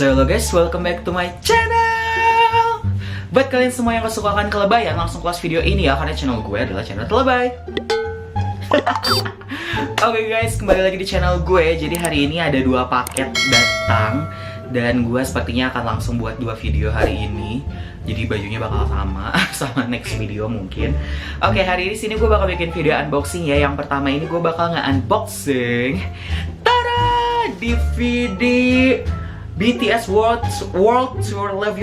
So hello guys, welcome back to my channel. Buat kalian semua yang kesukaan kelebayan, langsung close video ini ya, karena channel gue adalah channel telebay. Oke guys, kembali lagi di channel gue. Jadi hari ini ada 2 paket datang, dan gue sepertinya akan langsung buat 2 video hari ini. Jadi bajunya bakal sama next video mungkin. Oke, hari ini sini gue bakal bikin video unboxing ya. Yang pertama ini gue bakal nge-unboxing DVD BTS World Tour Love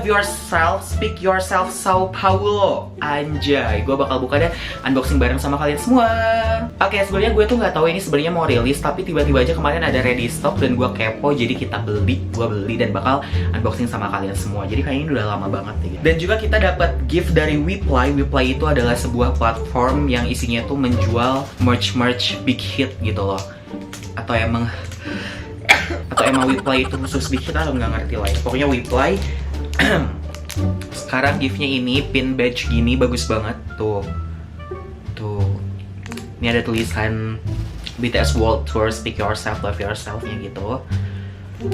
Yourself, Speak Yourself Sao Paulo. Anjay, gue bakal buka dan unboxing bareng sama kalian semua. Oke, sebenarnya gue tuh nggak tahu ini sebenarnya mau rilis, tapi tiba-tiba aja kemarin ada ready stock dan gue kepo, jadi gue beli dan bakal unboxing sama kalian semua. Jadi kayaknya ini udah lama banget nih. Dan juga kita dapat gift dari Weplay. Weplay itu adalah sebuah platform yang isinya tuh menjual merch big hit gitu loh. Atau emang Weplay itu khusus big hit atau nggak ngerti lah ya. Pokoknya Weplay. Sekarang giftnya ini pin badge gini, bagus banget tuh. Ini ada tulisan BTS World Tour Speak Yourself Love Yourself-nya gitu.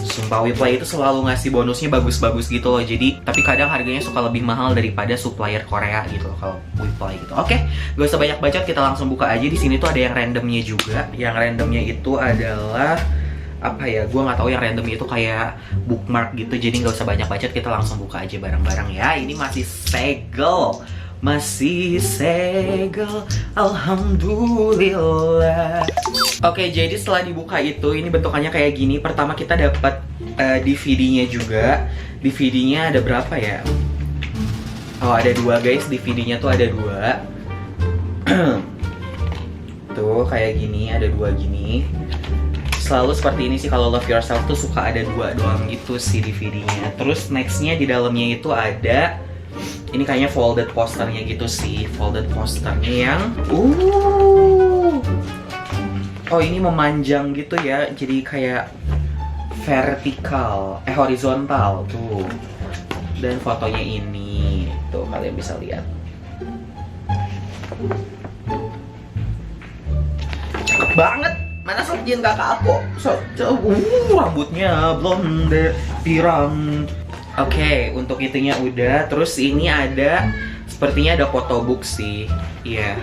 Sumpah Weplay itu selalu ngasih bonusnya bagus-bagus gitu loh. Jadi tapi kadang harganya suka lebih mahal daripada supplier Korea gitu loh kalau Weplay gitu. Oke, gak usah banyak bacot, kita langsung buka aja. Di sini tuh ada yang randomnya juga. Yang randomnya itu adalah apa ya, gue nggak tahu. Yang random itu kayak bookmark gitu, jadi nggak usah banyak bacot, kita langsung buka aja bareng-bareng ya. Ini masih segel, alhamdulillah. Oke, jadi setelah dibuka itu, ini bentukannya kayak gini. Pertama kita dapat DVD-nya juga. DVD-nya ada berapa ya? Oh, ada 2 guys, DVD-nya tuh ada 2. Tuh kayak gini, ada 2 gini. Selalu seperti ini sih kalau Love Yourself tuh suka ada 2 doang gitu sih DVD-nya. Terus nextnya di dalamnya itu ada, ini kayaknya folded posternya gitu sih. Folded posternya yang oh ini memanjang gitu ya, jadi kayak horizontal tuh. Dan fotonya ini tuh kalian bisa lihat. Cakep banget. Mana Seokjin kakak aku? Rambutnya blonde, pirang. Oke, untuk itunya udah. Terus ini ada, sepertinya ada photobook sih. Iya.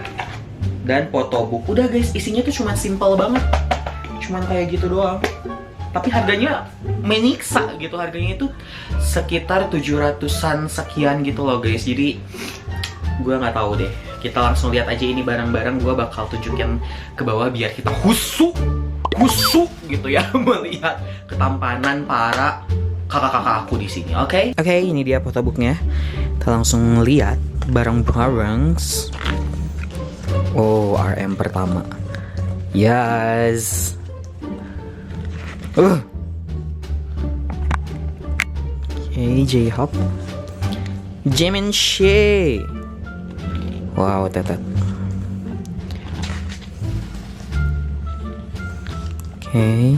Dan photobook. Udah guys, isinya tuh cuma simple banget. Cuman kayak gitu doang. Tapi harganya menyiksa gitu. Harganya itu sekitar 700-an sekian gitu loh guys. Jadi gue nggak tahu deh. Kita langsung lihat aja ini bareng-bareng. Gue bakal tunjukin ke bawah biar kita husuk gitu ya melihat ketampanan para kakak-kakak aku di sini. Oke, ini dia photobooknya. Kita langsung lihat bareng-bareng. Oh, RM pertama. Yes. Oke, J-Hope, Jimin Shea. Wow, tetet. Oke.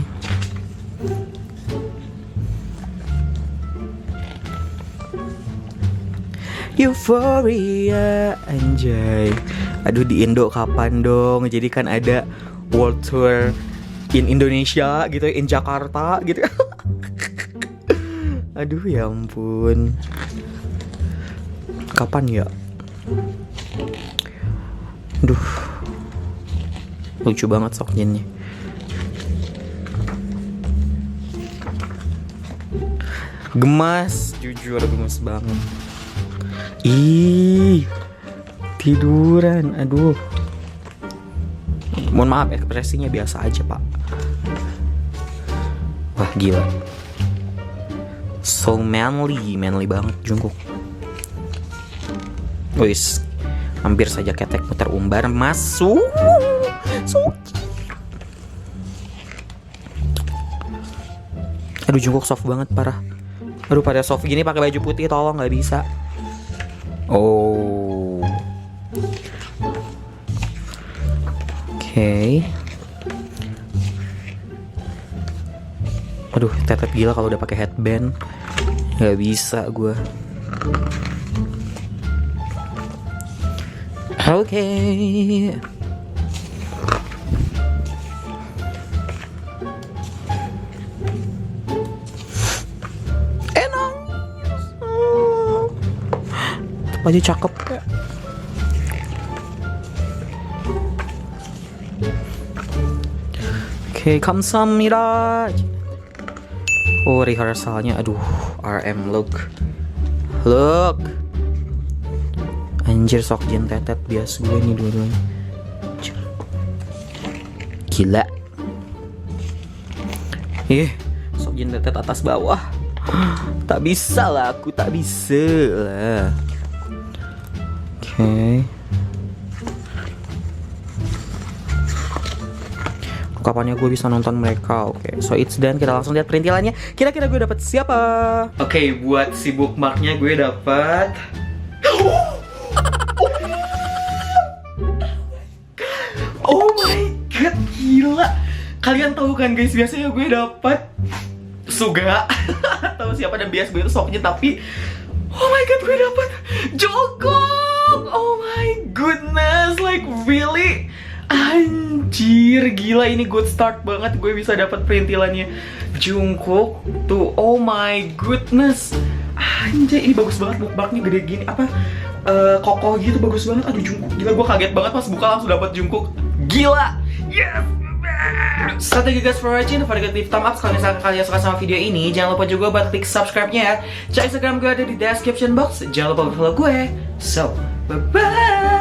Euphoria, anjay. Aduh, di Indo kapan dong? Jadi kan ada World Tour in Indonesia gitu, in Jakarta gitu. Aduh, ya ampun. Kapan ya? Duh, lucu banget Seokjinnya. Gemas, jujur gemas banget. Ih, tiduran, aduh. Mohon maaf, ekspresinya biasa aja pak. Wah gila, so manly banget Jungkook. Wis, hampir saja ketek putar umbar masuk. Aduh, Jungkook soft banget parah. Aduh, pada soft gini pakai baju putih tolong, nggak bisa. Oh. Oke. Aduh, tetet gila kalau udah pakai headband. Nggak bisa gue. Oke. tetep aja cakep. Oke, kamsahamnida. Oh, rehearsalnya, aduh, RM look. Anjir, Seokjin tetet bias gue nih dua-duanya. Gila. Seokjin tetet atas bawah. Tak bisa lah, aku tak bisa lah. Oke. Kapannya gue bisa nonton mereka. Oke, so it's done. Kita langsung lihat perintilannya. Kira-kira gue dapet siapa? Oke, buat si bookmarknya gue dapet. Oh my god, gila. Kalian tahu kan guys, biasanya gue dapet Suga atau siapa, dan bias gue itu Seokjin, tapi oh my god, gue dapet Jungkook. Oh my goodness, like really. Anjir, gila, ini good start banget. Gue bisa dapat perintilannya Jungkook tuh. Oh my goodness. Anjir, ini bagus banget, bookmarknya gede gini, kokoh gitu, bagus banget. Aduh, Jungkook, gila, gue kaget banget pas buka langsung dapat Jungkook. Gila. Yes. So thank you guys for watching. Don't forget to leave thumb up kalau misalkan kalian suka sama video ini. Jangan lupa juga buat klik subscribe-nya ya. Cek Instagram gue ada di description box. Jangan lupa follow gue. So, bye-bye.